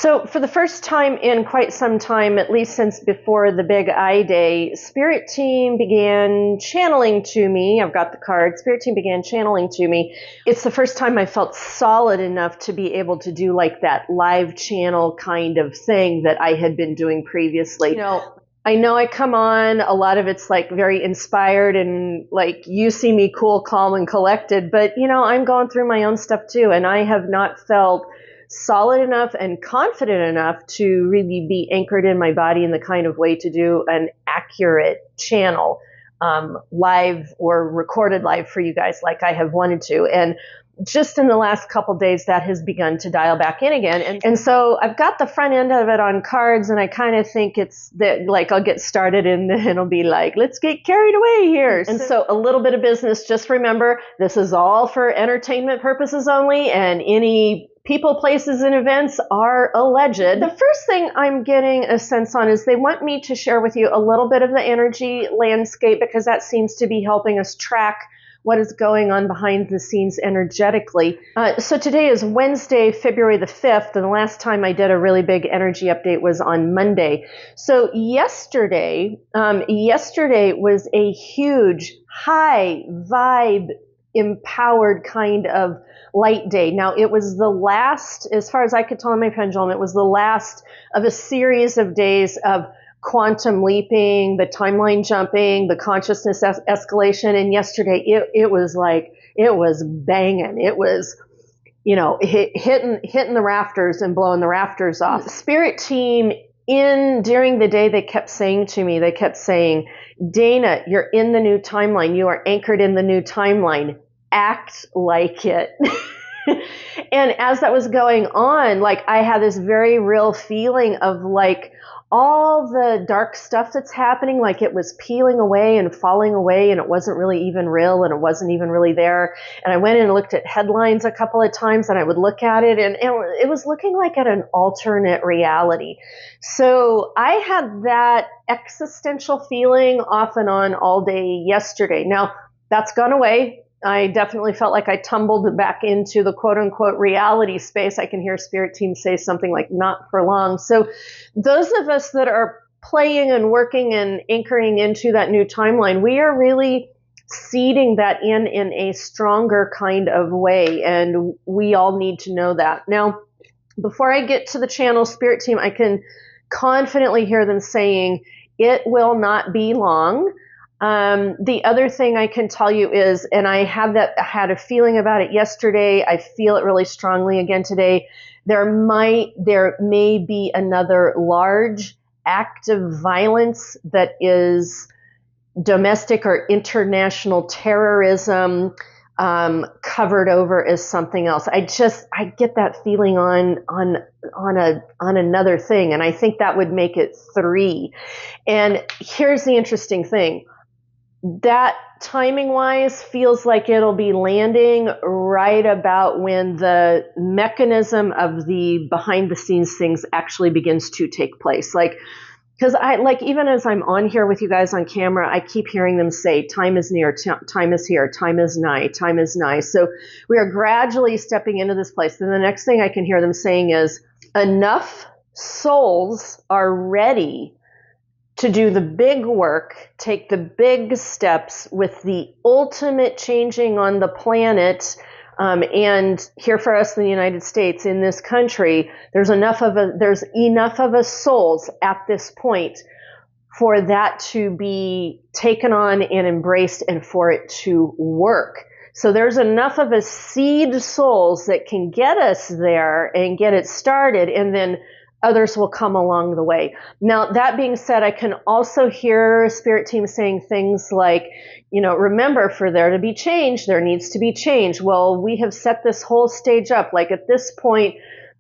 So for the first time in quite some time, at least since before the big I Day, Spirit Team began channeling to me. I've got the card. Spirit Team began channeling to me. It's the first time I felt solid enough to be able to do like that live channel kind of thing that I had been doing previously. You know, I come on, a lot of it's like very inspired and like you see me cool, calm, and collected, but you know, I'm going through my own stuff too, and I have not felt solid enough and confident enough to really be anchored in my body in the kind of way to do an accurate channel, live or recorded live for you guys like I have wanted to. And just in the last couple days, that has begun to dial back in again. And so I've got the front end of it on cards, and I kind of think it's that, like, I'll get started and then it'll be like, let's get carried away here. And so a little bit of business, just remember, this is all for entertainment purposes only, and any people, places, and events are alleged. The first thing I'm getting a sense on is they want me to share with you a little bit of the energy landscape, because that seems to be helping us track what is going on behind the scenes energetically. So today is Wednesday, February the 5th, and the last time I did a really big energy update was on Monday. So yesterday was a huge, high vibe, empowered kind of light day. Now, it was the last, as far as I could tell on my pendulum, it was the last of a series of days of quantum leaping, the timeline jumping, the consciousness escalation. And yesterday, it was like, it was banging. It was, you know, hitting the rafters and blowing the rafters off. Spirit Team, during the day, they kept saying to me, Dana, you're in the new timeline. You are anchored in the new timeline. Act like it. And as that was going on, like, I had this very real feeling of like all the dark stuff that's happening, like it was peeling away and falling away, and it wasn't really even real, and it wasn't even really there. And I went in and looked at headlines a couple of times, and I would look at it, and it was looking like at an alternate reality. So I had that existential feeling off and on all day yesterday. Now, that's gone away. I definitely felt like I tumbled back into the quote-unquote reality space. I can hear Spirit Team say something like, not for long. So those of us that are playing and working and anchoring into that new timeline, we are really seeding that in a stronger kind of way, and we all need to know that. Now, before I get to the channel, Spirit Team, I can confidently hear them saying, it will not be long. The other thing I can tell you is, and I had a feeling about it yesterday, I feel it really strongly again today, there may be another large act of violence that is domestic or international terrorism, covered over as something else. I get that feeling on another thing, and I think that would make it 3. And here's the interesting thing. That timing-wise feels like it'll be landing right about when the mechanism of the behind-the-scenes things actually begins to take place. Like, because even as I'm on here with you guys on camera, I keep hearing them say, time is near, time is here, time is nigh, time is nigh. So we are gradually stepping into this place. Then the next thing I can hear them saying is, enough souls are ready to do the big work, take the big steps with the ultimate changing on the planet. And here for us in the United States, in this country, there's enough of us souls at this point for that to be taken on and embraced and for it to work. So there's enough of us seed souls that can get us there and get it started, and then others will come along the way. Now, that being said, I can also hear Spirit Team saying things like, you know, remember, for there to be change, there needs to be change. Well, we have set this whole stage up. Like, at this point,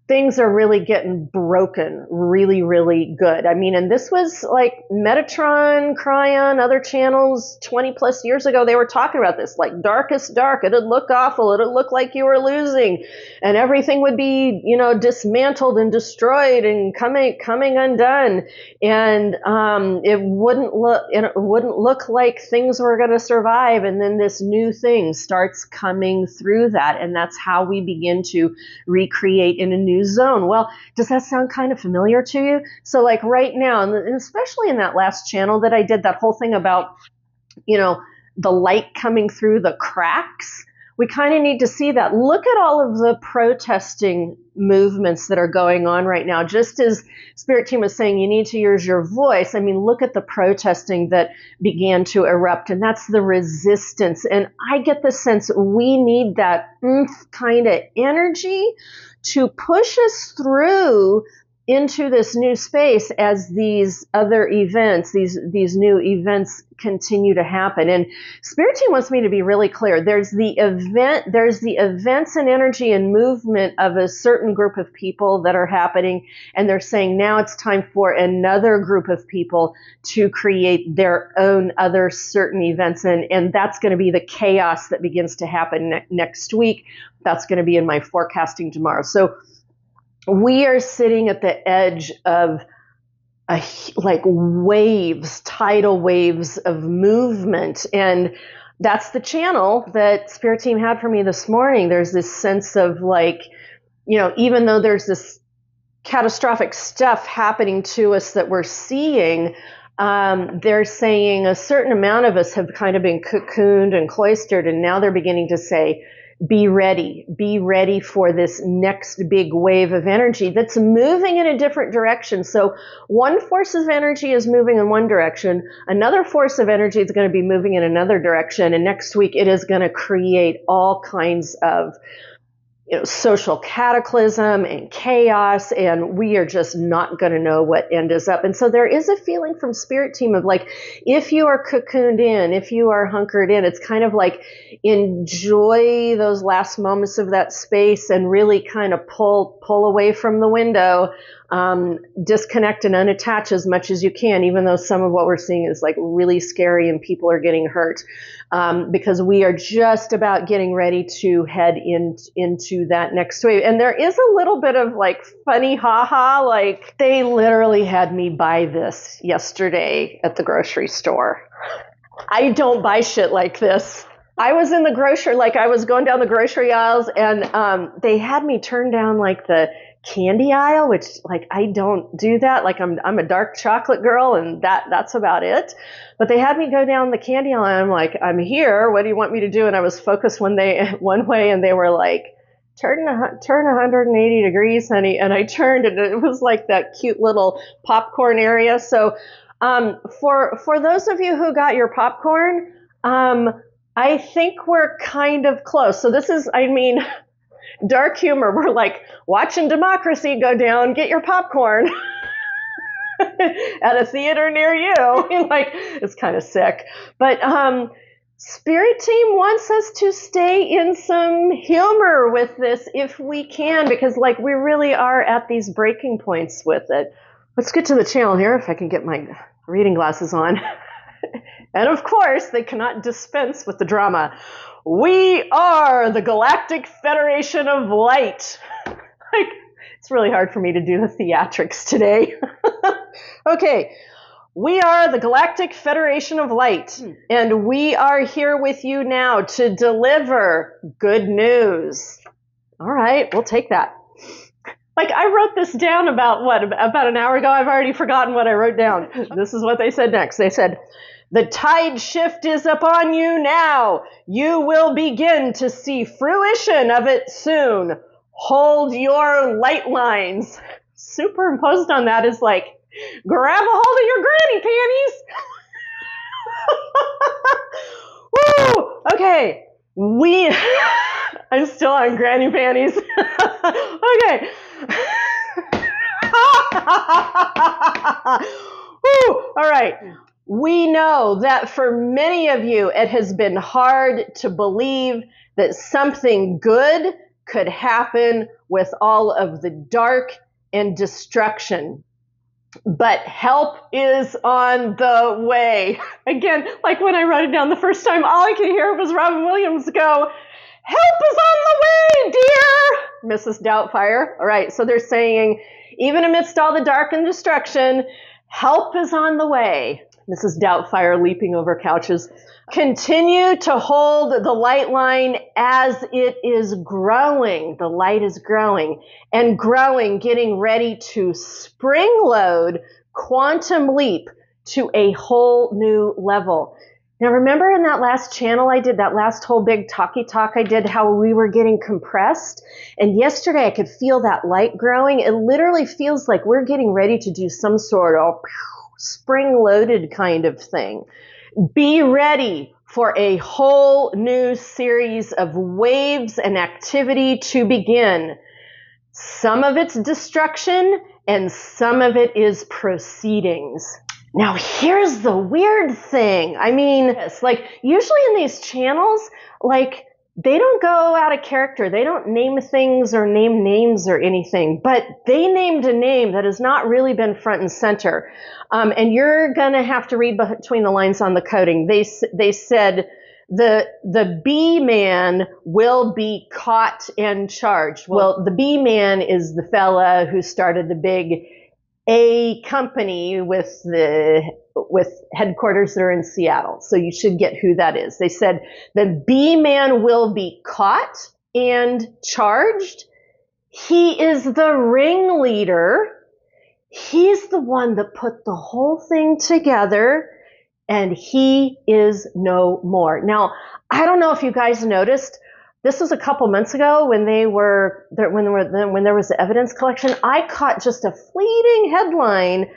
things are really getting broken really, really good. I mean, and this was like Metatron, Cryon, other channels 20 plus years ago, they were talking about this, like darkest dark. It'd look awful. It'd look like you were losing, and everything would be, you know, dismantled and destroyed and coming undone. And it wouldn't look like things were going to survive. And then this new thing starts coming through that. And that's how we begin to recreate in a new new zone. Well, does that sound kind of familiar to you? So like right now, and especially in that last channel that I did, that whole thing about, the light coming through the cracks, we kind of need to see that. Look at all of the protesting movements that are going on right now. Just as Spirit Team was saying, you need to use your voice. I mean, look at the protesting that began to erupt, and that's the resistance. And I get the sense we need that kind of energy to push us through into this new space as these other events, these new events continue to happen. And Spirit Team wants me to be really clear. There's the events and energy and movement of a certain group of people that are happening, and they're saying now it's time for another group of people to create their own other certain events, and that's going to be the chaos that begins to happen next week. That's going to be in my forecasting tomorrow. So we are sitting at the edge of waves, tidal waves of movement. And that's the channel that Spirit Team had for me this morning. There's this sense of even though there's this catastrophic stuff happening to us that we're seeing, they're saying a certain amount of us have kind of been cocooned and cloistered, and now they're beginning to say, be ready for this next big wave of energy that's moving in a different direction. So one force of energy is moving in one direction, another force of energy is going to be moving in another direction, and next week it is going to create all kinds of social cataclysm and chaos, and we are just not going to know what end is up. And so there is a feeling from Spirit Team of if you are cocooned in, if you are hunkered in, it's kind of enjoy those last moments of that space and really kind of pull away from the window, disconnect and unattach as much as you can, even though some of what we're seeing is really scary and people are getting hurt, because we are just about getting ready to head into that next wave. And there is a little bit of funny haha, they literally had me buy this yesterday at the grocery store. I don't buy shit like this. I was in the grocery, I was going down the grocery aisles, and they had me turn down the candy aisle, which I don't do that. I'm a dark chocolate girl, and that's about it. But they had me go down the candy aisle, and I'm I'm here. What do you want me to do? And I was focused one way, and they were turn 180 degrees, honey. And I turned, and it was that cute little popcorn area. So for those of you who got your popcorn, I think we're kind of close. So this is, dark humor. We're watching democracy go down. Get your popcorn at a theater near you. It's kind of sick. But Spirit Team wants us to stay in some humor with this if we can, because we really are at these breaking points with it. Let's get to the channel here if I can get my reading glasses on. And of course, they cannot dispense with the drama. We are the Galactic Federation of Light. It's really hard for me to do the theatrics today. Okay, we are the Galactic Federation of Light, and we are here with you now to deliver good news. All right, we'll take that. I wrote this down about an hour ago. I've already forgotten what I wrote down. This is what they said next. They said, the tide shift is upon you now. You will begin to see fruition of it soon. Hold your light lines. Superimposed on that is grab a hold of your granny panties. Woo! Okay. I'm still on granny panties. Okay. Woo! All right. We know that for many of you, it has been hard to believe that something good could happen with all of the dark and destruction. But help is on the way. Again, when I wrote it down the first time, all I could hear was Robin Williams go, help is on the way, dear Mrs. Doubtfire. All right, so they're saying, even amidst all the dark and destruction, help is on the way. This is Doubtfire leaping over couches. Continue to hold the light line as it is growing. The light is growing and growing, getting ready to spring load, quantum leap to a whole new level. Now, remember in that last channel I did, that last whole big talky talk I did, how we were getting compressed? And yesterday I could feel that light growing. It literally feels like we're getting ready to do some sort of spring-loaded kind of thing. Be ready for a whole new series of waves and activity to begin. Some of it's destruction and some of it is proceedings. Now, here's the weird thing. I mean, it's like usually in these channels, like they don't go out of character. They don't name things or name names or anything, but they named a name that has not really been front and center. And you're going to have to read between the lines on the coding. They said the B man will be caught and charged. Well, the B man is the fella who started the big A company with headquarters that are in Seattle. So you should get who that is. They said the B man will be caught and charged. He is the ringleader. He's the one that put the whole thing together, and he is no more. Now, I don't know if you guys noticed, this was a couple months ago when there was the evidence collection. I caught just a fleeting headline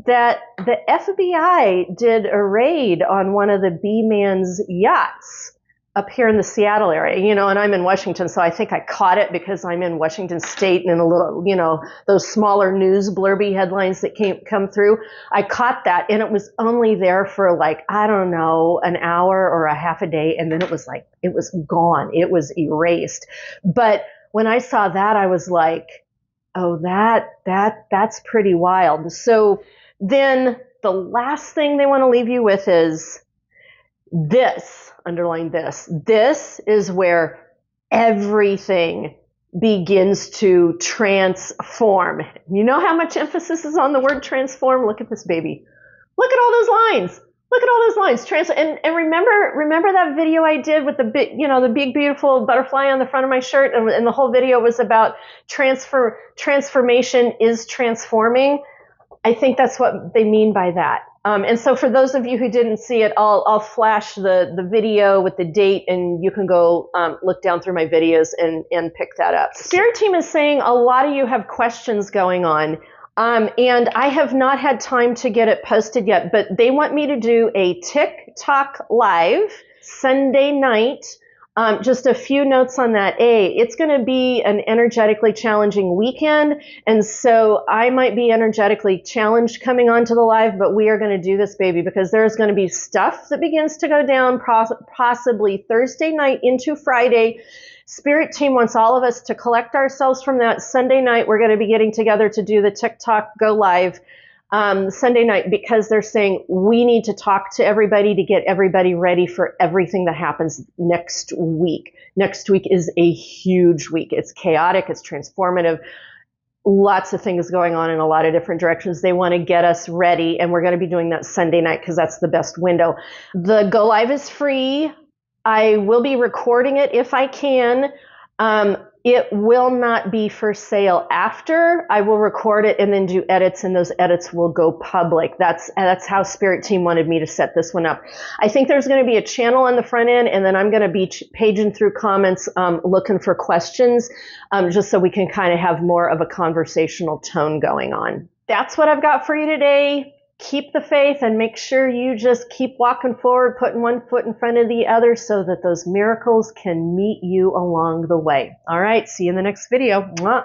that the FBI did a raid on one of the B-Man's yachts up here in the Seattle area, and I'm in Washington, so I think I caught it because I'm in Washington State and in a little, those smaller news blurby headlines that come through. I caught that, and it was only there for I don't know, an hour or a half a day, and then it was gone. It was erased. But when I saw that, I was like, oh, that's pretty wild. So then the last thing they want to leave you with is this. Underline this. This is where everything begins to transform. You know how much emphasis is on the word transform? Look at this baby. Look at all those lines. Look at all those lines. And remember that video I did with the big beautiful butterfly on the front of my shirt, and the whole video was about transformation is transforming. I think that's what they mean by that. And so for those of you who didn't see it, I'll flash the video with the date, and you can go look down through my videos and pick that up. Spirit Team is saying a lot of you have questions going on, and I have not had time to get it posted yet, but they want me to do a TikTok live Sunday night. Just a few notes on that. It's going to be an energetically challenging weekend, and so I might be energetically challenged coming onto the live, but we are going to do this, baby, because there's going to be stuff that begins to go down possibly Thursday night into Friday. Spirit Team wants all of us to collect ourselves from that. Sunday night, we're going to be getting together to do the TikTok go live Sunday night, because they're saying we need to talk to everybody to get everybody ready for everything that happens next week. Next week is a huge week. It's chaotic. It's transformative. Lots of things going on in a lot of different directions. They want to get us ready, and we're going to be doing that Sunday night because that's the best window. The go live is free. I will be recording it if I can. It will not be for sale after. I will record it and then do edits, and those edits will go public. That's how Spirit Team wanted me to set this one up. I think there's going to be a channel on the front end, and then I'm going to be paging through comments, looking for questions, just so we can kind of have more of a conversational tone going on. That's what I've got for you today. Keep the faith and make sure you just keep walking forward, putting one foot in front of the other so that those miracles can meet you along the way. All right, see you in the next video. Mwah.